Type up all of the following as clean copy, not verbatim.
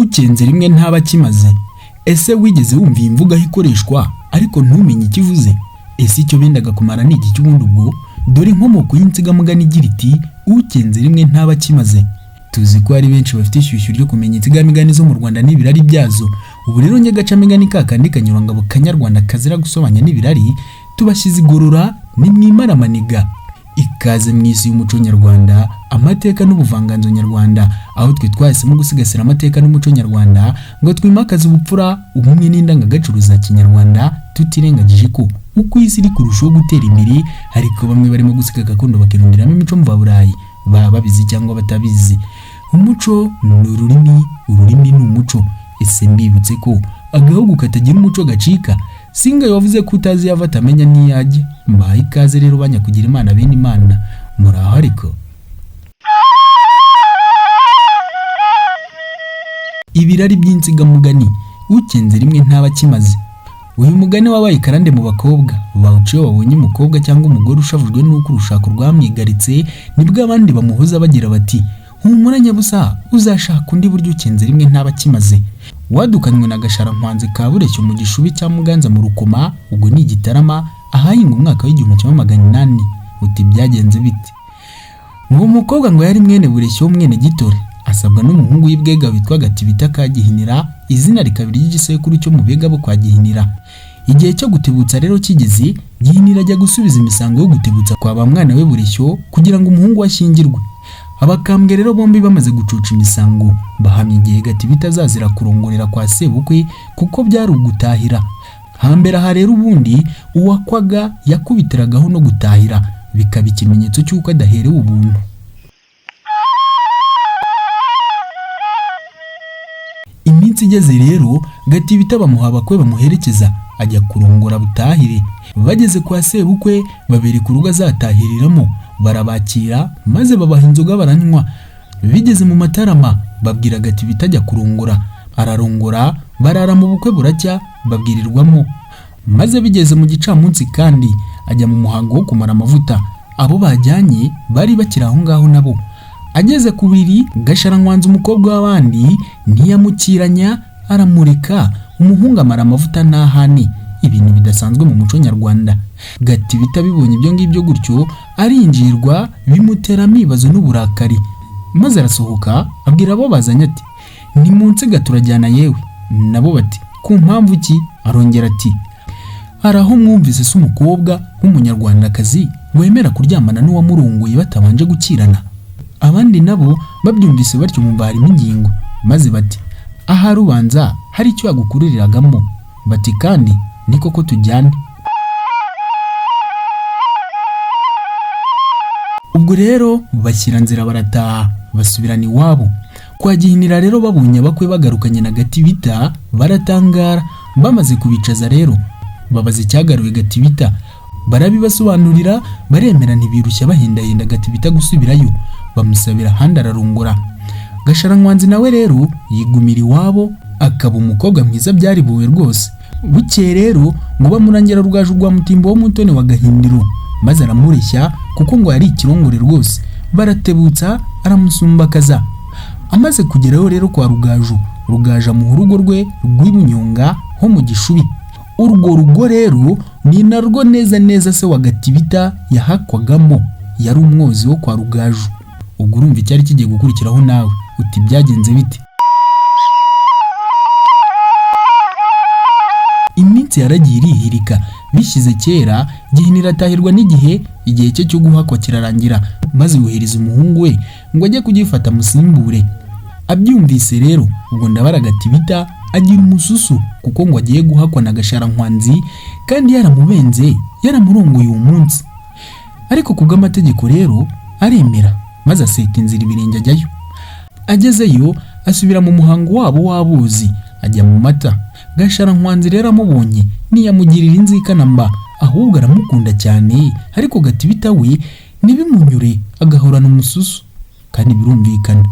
ukenze rimwe ntaba kimaze. Ese wigeze wumva iyi mvuga ikoreshwa ariko ntumenye ikivuze? Ese icyo bendaga kumara ni iki cy'ubundi ubwo? Dore inkomoko y'insigamugani igira iti ukenze rimwe ntaba kimaze. Tuzi ko hari benshi bafite ishyushyu ryo kumenya insigamigani zo mu Rwanda n'ibirari byazo. Ubu rero nyagacamigani kakandi kanyurangabo kanyarwanda kazira gusobanya n'ibirari tubashyize igorora nimwimara maniga. Ikaze mu isi y'umuco nyarwanda, amateka n'ubuvanganzo nyarwanda, aho twe twahisemo gusigasira amateka n'umuco nyarwanda ngo twimakaze ubupfura, ubumwe n'indangagaciro za kinyarwanda, tutirengagije ko uko isi iri kurushaho gutera imbere ariko bamwe barimo gusiga gakondo bakirundiramo imico mvaburayi, baba babizi cyangwa batabizi. Umuco ni ururimi ni umuco. Ese mbibutse ko agahugu katagira umuco gacika. Singa yavuze ko utazi yava atamenya niyajya. Mbaye ikaze rero banyakugira Imana bene Imana, muraho ariko. Ibirari by'insigamugani, ukenze rimwe ntaba kimaze. Uyu mugani wabaye karande mu bakobwa bawuciye babonye umukobwa cyangwa umugore ushavujwe n'uko urushako rwamwigaritse, nibwo abandi bamuhoza bagira bati humura nyabusa uzashaka undi buryo ukenze rimwe ntaba kimaze. Wadukanywe na Gasharankwanzi ka Bureshyo mu Gishubi cya Muganza mu Rukoma, ubwo ni Gitarama ahahinga umwaka w'1800. Uti byagenze bite? Uwo mukobwa ngo yari mwene Bureshyo mwene Gitore, asabwa n'umuhungu w'ibwega witwa Gatibita ka Gihinira, izina rikabiri ry'igisekuru cyo mu bega bo kwa Gihinira. Igihe cyo gutebutsa rero kigeze, Gihinira ajya gusubiza imisango yo gutebutsa kwa ba mwana we Bureshyo kugira ngo umuhungu ashyingirwe. Abakambwe rero bombi bamaze gucuca imisango, bahamya igihe Gatibita azazira kurongorera kwa sebukwe kuko byari ugutahira. Hambere aha rero ubundi uwakwaga yakubitiragaho no gutahira, bikaba ikimenyetso cy'uko adaherewe ubuntu. Iminsi igeze rero Gatibita bamuha abakwe bamuherekeza ajya kurongora butahire. Bageze kwa sebukwe babereka urugo azatahiriramo, barabakira maze babaha inzoga baranywa. Bigeze mu Matarama babwira Gatibita ajya kurongora, ararongora, barara mu bukwe buracya babwirirwamo. Maze bigeze mu gicamunsi kandi ajya mu muhango wo kumara amavuta. Abo bajyanye bari bakira aho ngaho nabo. Ageze ku buriri Gasharankwanzi umukobwa w'abandi ntiyamukiranya, aramureka, umuhungu amara amavuta n'ahani. Ibintu bidasanzwe mu muco nyarwanda. Gatibita bibonye ibyo ngibyo gutyo arinjirwa, bimutera amibazo n'uburakari, maze arasohoka abwira abo bazanye ati ni munsi gaturajyana yewe. Nabo bati ku mpamvu ki? Arongera ati araho mwumvise se umukobwa w'umunyarwandakazi wemera kuryamana n'uwamurongoye batabanje gukirana? Abandi nabo babyumvise batyo mu harimo ingingo, maze bati aha rubanza hari icyo yagukururiragamo. Bati kandi ni koko tujyane. Ubwo rero bashyira nzira barataha basubirana iwabo. Kwa Gihinira rero babonye abakwe bagarukanye na Gatibita baratangara. Bamaze kubicaza rero babaze icyagaruye Gatibita, barabibasobanurira, baremera ntibirushya bahindahenda Gatibita gusubirayo, bamusabira ahandi ararongora. Gasharankwanzi nawe rero yigumira iwabo, akaba umukobwa mwiza byari buwe rwose. Bukeye rero ngo bamurangira Rugaju rwa Mutimbo wo Mutoni wa Gahindiro, maze aramureshya kuko ngo yari ikirongore rwose. Baratebutsa aramusumbakaza. Amaze kugeraho rero kwa Rugaju, Rugaja mu rugo rwe rw'Ibunyonga ho mu Gishubi. Urwo rugo rero ni narwo neza neza se wa Gatibita yahakwagamo, yari umwozi wo kwa Rugaju. Ubwo urumva icyari kigiye gukurikiraho nawe. Uti byagenze bite? Iminsi yaragiye irihirika, bishyize kera Gihinira atahirwa n'igihe, igihe cye cyo guhakwa kirarangira, maze yohereza umuhungu we ngo ajye kugifata musimbure. Abyumvise rero ubwo ndabara Gatibita agira umususu kuko ngo agiye guhakwa na Gasharankwanzi kandi yaramubenze, yaramurongoye uwo munsi. Ariko kubw'amategeko rero aremera, maze aseta inzira ibirenge ajyayo. Agezeyo asubira mu muhango wabo w'abuzi, ajya mu mata. Gasharankwanzi rero amubonye ntiyamugirira inzika namba, ahubwo aramukunda cyane. Ariko Gatibita we nibimunyure agahorana umususu, kandi birumvikana.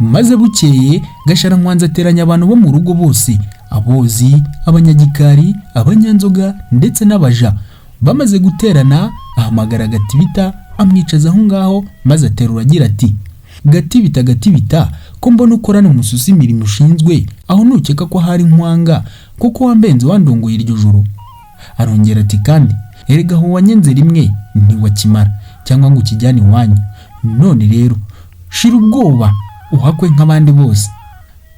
Maze bukeye Gasharankwanzi ateranya abantu bo mu rugo bose, abozi, abanyagikari, abanyanzoga ndetse n'abaja. Bamaze guterana ahamagara Gatibita amwicaza aho ngaho maze aterura agira ati gatibita ko mbona ukorana umususi imirimo ushinzwe aho nukeka ko hari nkwanga kuko wambenze wandongoye iryo joro. Arongera ati kandi erega aho wanyenze rimwe ntiwakimara cyangwa ngo ukijyane iwanyu, none rero shira ubwoba uhakwe nk'abandi bose.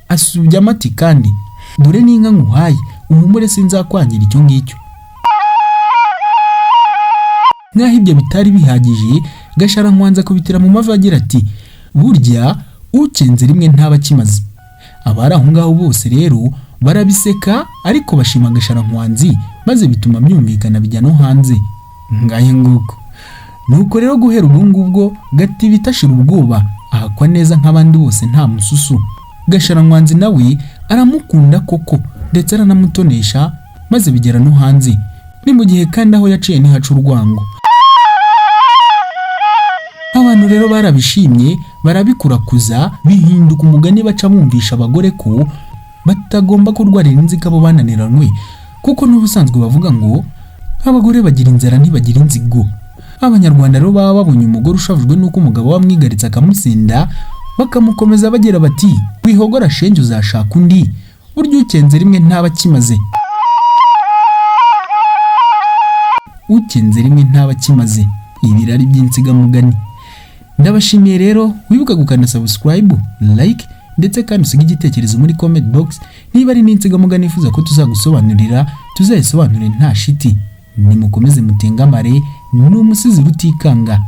Asubya amati kandi dore n'inka nguhaye uhumure sinzakwangira icyo ngicyo. Nkaho ibyo bitari bihagije, Gasharankwanzi akubitira mu mavi agira ati burya ukenze rimwe ntaba kimaze. Abari aho ngaho bose rero barabiseka ariko bashima Gasharankwanzi maze bituma byumvikana bijya no hanze. Ngaye nguko nuko rero guhera ubu ngubwo Gatibita ashira ubwoba ahakwa neza nk'abandi bose nta mususu. Gasharankwanzi nawe aramukunda koko ndetse aranamutonesha maze bigera no hanze. Ni mu gihe kandi aho yaciye ntihaca urwango. Abantu rero barabishimye barabikurakuza bihinduka umugani baca bumvisha abagore ko batagomba kurwarira inzika abo bananiranwe, kuko n'ubusanzwe bavuga ngo abagore bagira inzara ntibagira inzigo. Abanyarwanda rero baba babonye umugore ushavujwe nuko umugabo wamwigaritse akamusinda bakamukomeza bagira bati wihogora shenge uzashaka undi, burya ukenze rimwe ntaba kimaze. Ukenze rimwe ntaba kimaze, ibirari by'insigamugani. Ndabashimiye rero, wibuka gukanda subscribe, like ndetse kandi usiga igitekerezo muri comment box niba ari n'insigamugani ifuza ko tuzagusobanurira tuzayisobanurire nta shiti. Nimukomeze mutengamare, n'umusizi rutikanga.